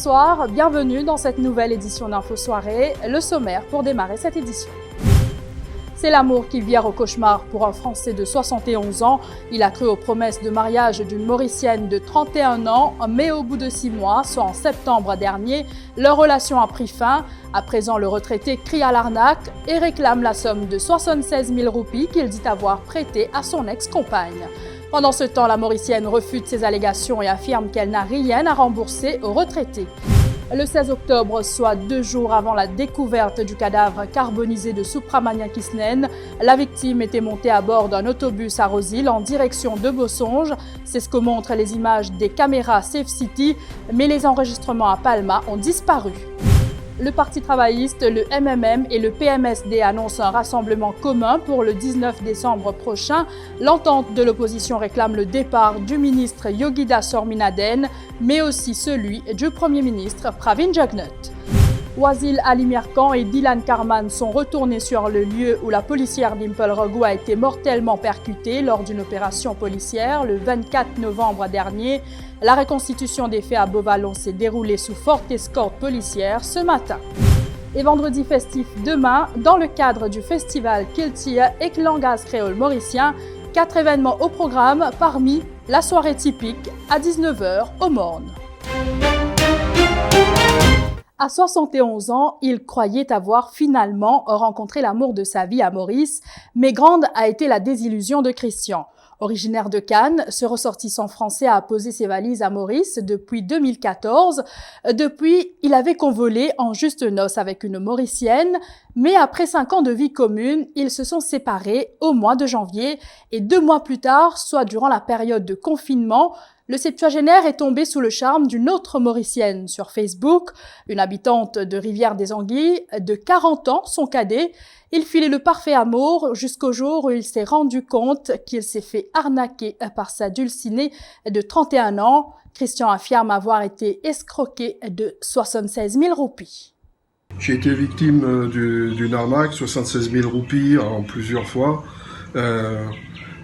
bonsoir, bienvenue dans cette nouvelle édition d'Info Soirée. Le sommaire pour démarrer cette édition. C'est l'amour qui vire au cauchemar pour un Français de 71 ans. Il a cru aux promesses de mariage d'une Mauricienne de 31 ans, mais au bout de 6 mois, soit en septembre dernier, leur relation a pris fin. À présent, le retraité crie à l'arnaque et réclame la somme de 76 000 roupies qu'il dit avoir prêtée à son ex-compagne. Pendant ce temps, la Mauricienne refute ces allégations et affirme qu'elle n'a rien à rembourser aux retraités. Le 16 octobre, soit 2 jours avant la découverte du cadavre carbonisé de Subramanian Kisnen, la victime était montée à bord d'un autobus à Rosyth en direction de Bosonge. C'est ce que montrent les images des caméras Safe City, mais les enregistrements à Palma ont disparu. Le Parti travailliste, le MMM et le PMSD annoncent un rassemblement commun pour le 19 décembre prochain. L'entente de l'opposition réclame le départ du ministre Yogita Sorminaden, mais aussi celui du Premier ministre Pravin Jagnut. Wasil Alimirkan et Dylan Karman sont retournés sur le lieu où la policière Dimple Raghu a été mortellement percutée lors d'une opération policière le 24 novembre dernier. La reconstitution des faits à Beauvallon s'est déroulée sous forte escorte policière ce matin. Et vendredi festif demain, dans le cadre du festival Kiltia et Langaz créole mauricien, 4 événements au programme, parmi la soirée typique à 19h au Morne. À 71 ans, il croyait avoir finalement rencontré l'amour de sa vie à Maurice, mais grande a été la désillusion de Christian. Originaire de Cannes, ce ressortissant français a posé ses valises à Maurice depuis 2014. Depuis, il avait convolé en juste noces avec une Mauricienne, mais après 5 ans de vie commune, ils se sont séparés au mois de janvier et 2 mois plus tard, soit durant la période de confinement, le septuagénaire est tombé sous le charme d'une autre Mauricienne sur Facebook, une habitante de Rivière-des-Anguilles, de 40 ans, son cadet. Il filait le parfait amour jusqu'au jour où il s'est rendu compte qu'il s'est fait arnaquer par sa dulcinée de 31 ans. Christian affirme avoir été escroqué de 76 000 roupies. J'ai été victime d'une arnaque, 76 000 roupies en plusieurs fois.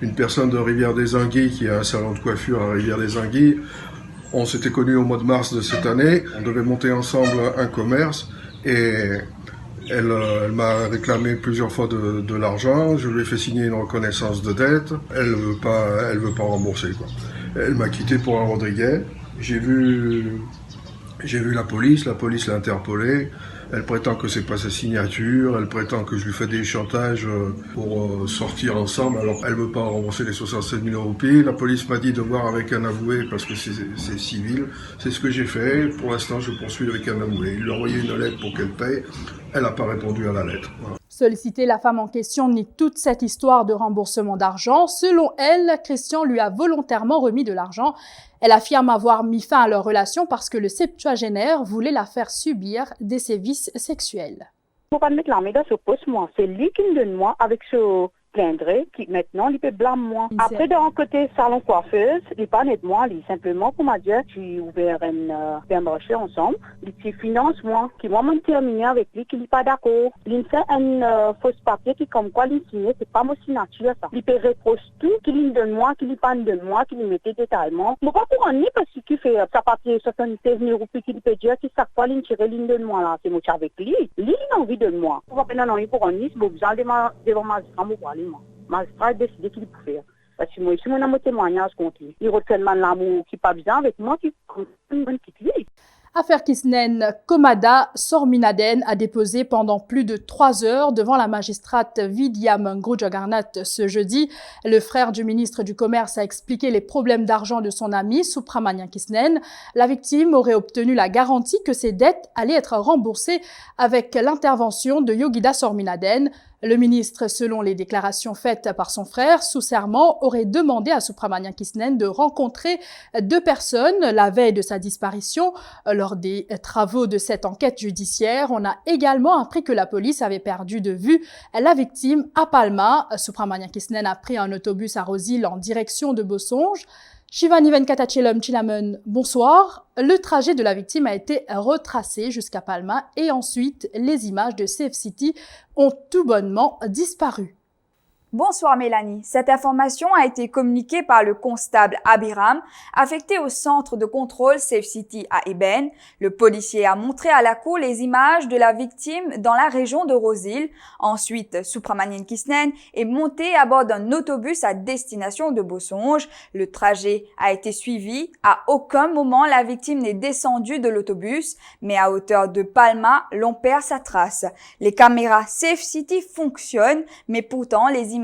Une personne de Rivière-des-Anguilles qui a un salon de coiffure à Rivière-des-Anguilles. On s'était connus au mois de mars de cette année. On devait monter ensemble un commerce et elle m'a réclamé plusieurs fois de l'argent. Je lui ai fait signer une reconnaissance de dette. Elle veut pas rembourser, quoi. Elle m'a quitté pour un Rodriguez. J'ai vu la police l'a interpellée. Elle prétend que c'est pas sa signature, elle prétend que je lui fais des chantages pour sortir ensemble, alors elle veut pas rembourser les 67 000 roupies. La police m'a dit de voir avec un avoué parce que c'est civil. C'est ce que j'ai fait. Pour l'instant, je poursuis avec un avoué. Il lui a envoyé une lettre pour qu'elle paye. Elle n'a pas répondu à la lettre. Voilà. Sollicitée, la femme en question nie toute cette histoire de remboursement d'argent. Selon elle, Christian lui a volontairement remis de l'argent. Elle affirme avoir mis fin à leur relation parce que le septuagénaire voulait la faire subir des sévices sexuels. Il ne faut pas mettre la médaille sur poste, moi. C'est lui qui me donne moi avec ce plaindrait qui maintenant il peut blâmer moi. Après de mon côté salon coiffeuse, il pas net moi, il simplement pour m'a dit j'ai ouvert un marché ensemble, il finance moi, qui moi m'en terminé avec lui qui n'est pas d'accord. Il fait un fausse papier qui comme quoi il signé, c'est pas mon signature ça. Il peut reprocher tout, qu'il donne moi, qu'il pas donne moi, qu'il mettait détaillement. Mais pas pour en ni parce qu'il fait sa papier 76 000 roupies qu'il peut dire qu'il chaque fois il tire l'une de moi là, c'est moi avec lui. Lui il a envie de moi. On va pas non pour en ni, c'est besoin devant magistrat moi pour aller moi. Magistrat a décidé qu'il peut faire. Parce que moi, si mon témoignage contre lui, il retient l'amour qui pas bien avec moi, qui quitte lui. Affaire Kisnen, Komada Sorminaden a déposé pendant plus de 3 heures devant la magistrate Vidya Mangru-Jagannath ce jeudi. Le frère du ministre du Commerce a expliqué les problèmes d'argent de son ami Subramanian Kisnen. La victime aurait obtenu la garantie que ses dettes allaient être remboursées avec l'intervention de Yogita Sorminaden. Le ministre, selon les déclarations faites par son frère, sous serment, aurait demandé à Subramanian Kisnen de rencontrer 2 personnes la veille de sa disparition. Lors des travaux de cette enquête judiciaire, on a également appris que la police avait perdu de vue la victime à Palma. Subramanian Kisnen a pris un autobus à Rosyth en direction de Bosonge. Shivani Venkatachelum Chilamen, bonsoir. Le trajet de la victime a été retracé jusqu'à Palma et ensuite les images de Safe City ont tout bonnement disparu. Bonsoir Mélanie. Cette information a été communiquée par le constable Abiram, affecté au centre de contrôle Safe City à Eben. Le policier a montré à la cour les images de la victime dans la région de Rose-Hill. Ensuite, Supramanien Kisnen est monté à bord d'un autobus à destination de Bosonge. Le trajet a été suivi. À aucun moment la victime n'est descendue de l'autobus, mais à hauteur de Palma, l'on perd sa trace. Les caméras Safe City fonctionnent, mais pourtant les images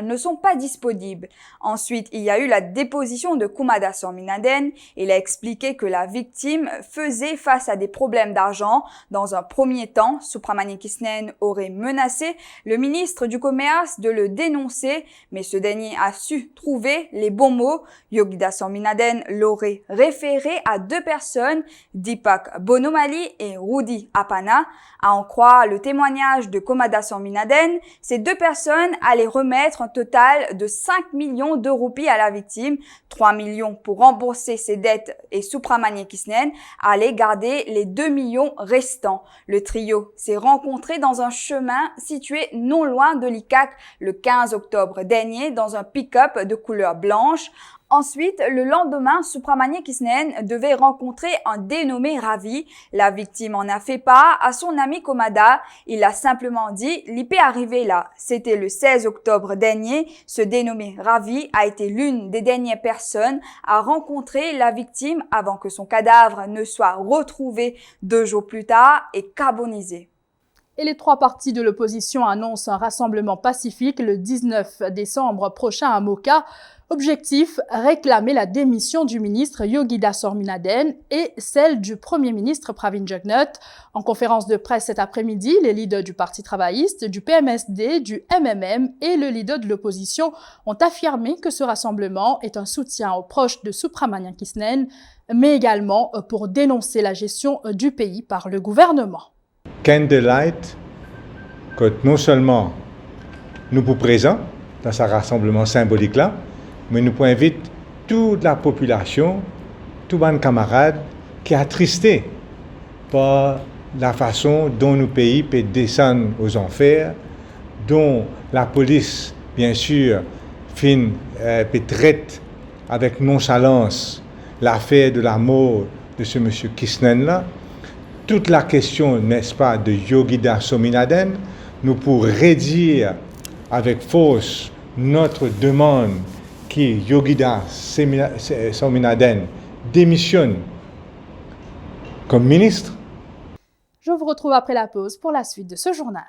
ne sont pas disponibles. Ensuite, il y a eu la déposition de Kumada Sorminaden. Il a expliqué que la victime faisait face à des problèmes d'argent. Dans un premier temps, Supramanien Kisnen aurait menacé le ministre du Commerce de le dénoncer, mais ce dernier a su trouver les bons mots. Yogida Sorminaden l'aurait référé à 2 personnes, Deepak Bonomali et Rudy Apana. À en croire le témoignage de Kumada Sorminaden, ces 2 personnes allaient remettre un total de 5 millions de roupies à la victime, 3 millions pour rembourser ses dettes et Supramanien Kisnen allait garder les 2 millions restants. Le trio s'est rencontré dans un chemin situé non loin de l'ICAC le 15 octobre dernier dans un pick-up de couleur blanche. Ensuite, le lendemain, Supramanien Kisnen devait rencontrer un dénommé Ravi. La victime en a fait part à son ami Komada. Il a simplement dit « l'IP est arrivé là ». C'était le 16 octobre dernier. Ce dénommé Ravi a été l'une des dernières personnes à rencontrer la victime avant que son cadavre ne soit retrouvé 2 jours plus tard et carbonisé. Et les 3 partis de l'opposition annoncent un rassemblement pacifique le 19 décembre prochain à Moka. Objectif, réclamer la démission du ministre Yogida Sorminaden et celle du Premier ministre Pravin Jugnauth. En conférence de presse cet après-midi, les leaders du Parti travailliste, du PMSD, du MMM et le leader de l'opposition ont affirmé que ce rassemblement est un soutien aux proches de Supramanien Kisnen, mais également pour dénoncer la gestion du pays par le gouvernement. Candlelight, que non seulement nous pour présents dans ce rassemblement symbolique-là, mais nous invitons toute la population, tous les camarades qui sont attristés par la façon dont nos pays peut descendre aux enfers, dont la police, bien sûr, peut traiter avec nonchalance l'affaire de la mort de ce monsieur Kisnen-là. Toute la question, n'est-ce pas, de Yogida Sorminaden, nous pourrons redire avec force notre demande qui Yogida Sorminaden démissionne comme ministre. Je vous retrouve après la pause pour la suite de ce journal.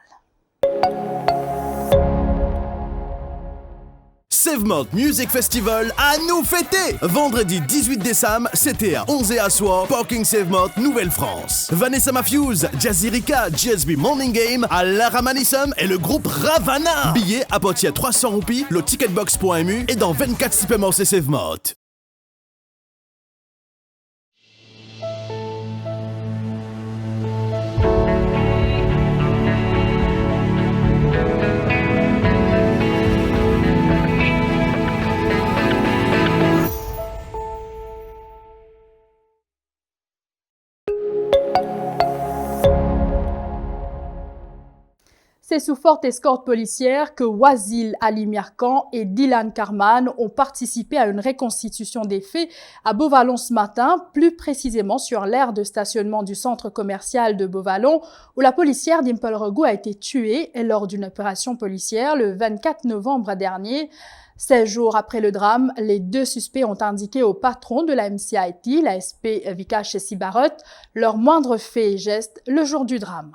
Sevemont Music Festival à nous fêter! Vendredi 18 décembre, c'était à 11 et à soir, Parking Sevemont, Nouvelle-France. Vanessa Matthews, Jazirika, GSB Morning Game, Alara Manissum et le groupe Ravana. Billets à partir de 300 roupies, le ticketbox.mu et dans 24 supermarchés Sevemont. C'est sous forte escorte policière que Wasil Ali Mirkan et Dylan Karman ont participé à une reconstitution des faits à Beauvallon ce matin, plus précisément sur l'aire de stationnement du centre commercial de Beauvallon, où la policière Dimple Regou a été tuée lors d'une opération policière le 24 novembre dernier. 16 jours après le drame, les 2 suspects ont indiqué au patron de la MCIT, l'ASP Vikash Sibarot, leurs moindres faits et gestes le jour du drame.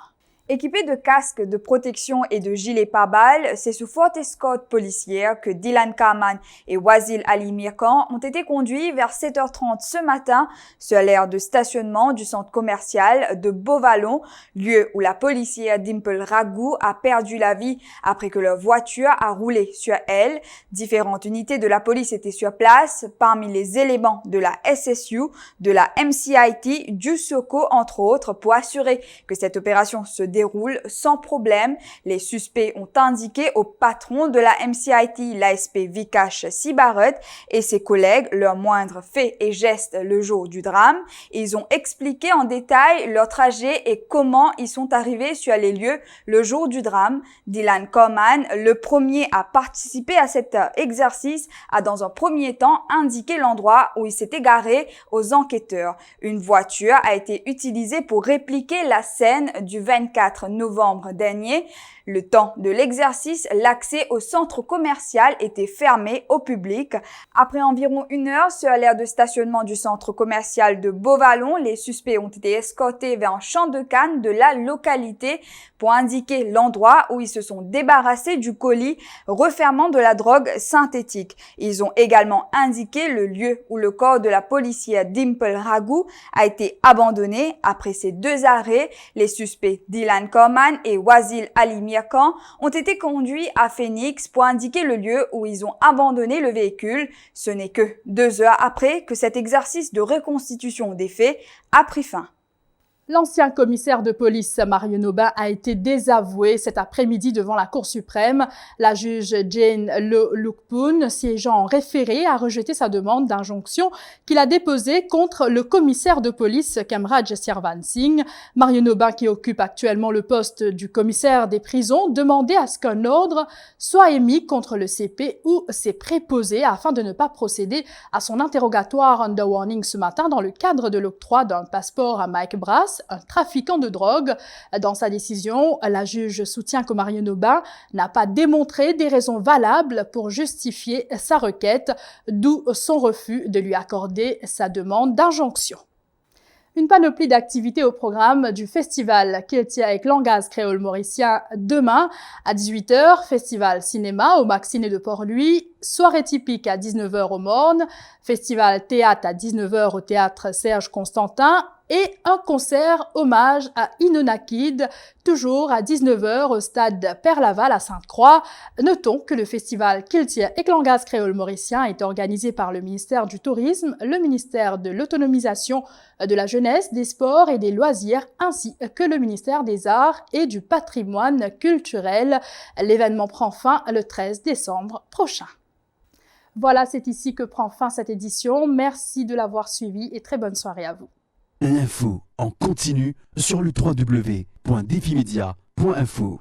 Équipés de casques de protection et de gilets pare-balles, c'est sous forte escorte policière que Dylan Karman et Wasil Ali Mirkan ont été conduits vers 7h30 ce matin sur l'aire de stationnement du centre commercial de Beauvallon, lieu où la policière Dimple Regou a perdu la vie après que leur voiture a roulé sur elle. Différentes unités de la police étaient sur place, parmi les éléments de la SSU, de la MCIT, du SOCO entre autres, pour assurer que cette opération se déroule sans problème. Les suspects ont indiqué au patron de la MCIT, l'ASP Vikash Sibarat, et ses collègues leurs moindres faits et gestes le jour du drame. Ils ont expliqué en détail leur trajet et comment ils sont arrivés sur les lieux le jour du drame. Dylan Corman, le premier à participer à cet exercice, a dans un premier temps indiqué l'endroit où il s'était garé aux enquêteurs. Une voiture a été utilisée pour répliquer la scène du 24 novembre dernier. Le temps de l'exercice, l'accès au centre commercial était fermé au public. Après environ 1 heure sur l'aire de stationnement du centre commercial de Beauvallon, les suspects ont été escortés vers un champ de canne de la localité pour indiquer l'endroit où ils se sont débarrassés du colis refermant de la drogue synthétique. Ils ont également indiqué le lieu où le corps de la policière Dimple Raghu a été abandonné. Après ces 2 arrêts, les suspects Dylan Corman et Wasil Ali Mirkan ont été conduits à Phoenix pour indiquer le lieu où ils ont abandonné le véhicule. Ce n'est que 2 heures après que cet exercice de reconstitution des faits a pris fin. L'ancien commissaire de police Mario Nobin a été désavoué cet après-midi devant la Cour suprême. La juge Jane Lukpoon, siégeant en référé, a rejeté sa demande d'injonction qu'il a déposée contre le commissaire de police Kamraj Sirvan Singh. Mario Nobin, qui occupe actuellement le poste du commissaire des prisons, demandait à ce qu'un ordre soit émis contre le CP ou ses préposés afin de ne pas procéder à son interrogatoire under warning ce matin dans le cadre de l'octroi d'un passeport à Mike Brass, un trafiquant de drogue. Dans sa décision, la juge soutient que Mario Nobin n'a pas démontré des raisons valables pour justifier sa requête, d'où son refus de lui accorder sa demande d'injonction. Une panoplie d'activités au programme du festival Kiltia avec langage créole mauricien demain à 18h, festival cinéma au Max Ciné de Port-Louis, soirée typique à 19h au Morne, festival théâtre à 19h au théâtre Serge Constantin et un concert hommage à Inonakid, toujours à 19h au stade Père-Laval à Sainte-Croix. Notons que le festival Kiltia et langage créole mauricien est organisé par le ministère du Tourisme, le ministère de l'Autonomisation de la Jeunesse, des Sports et des Loisirs, ainsi que le ministère des Arts et du Patrimoine culturel. L'événement prend fin le 13 décembre prochain. Voilà, c'est ici que prend fin cette édition. Merci de l'avoir suivi et très bonne soirée à vous. L'info en continu sur le www.defimedia.info.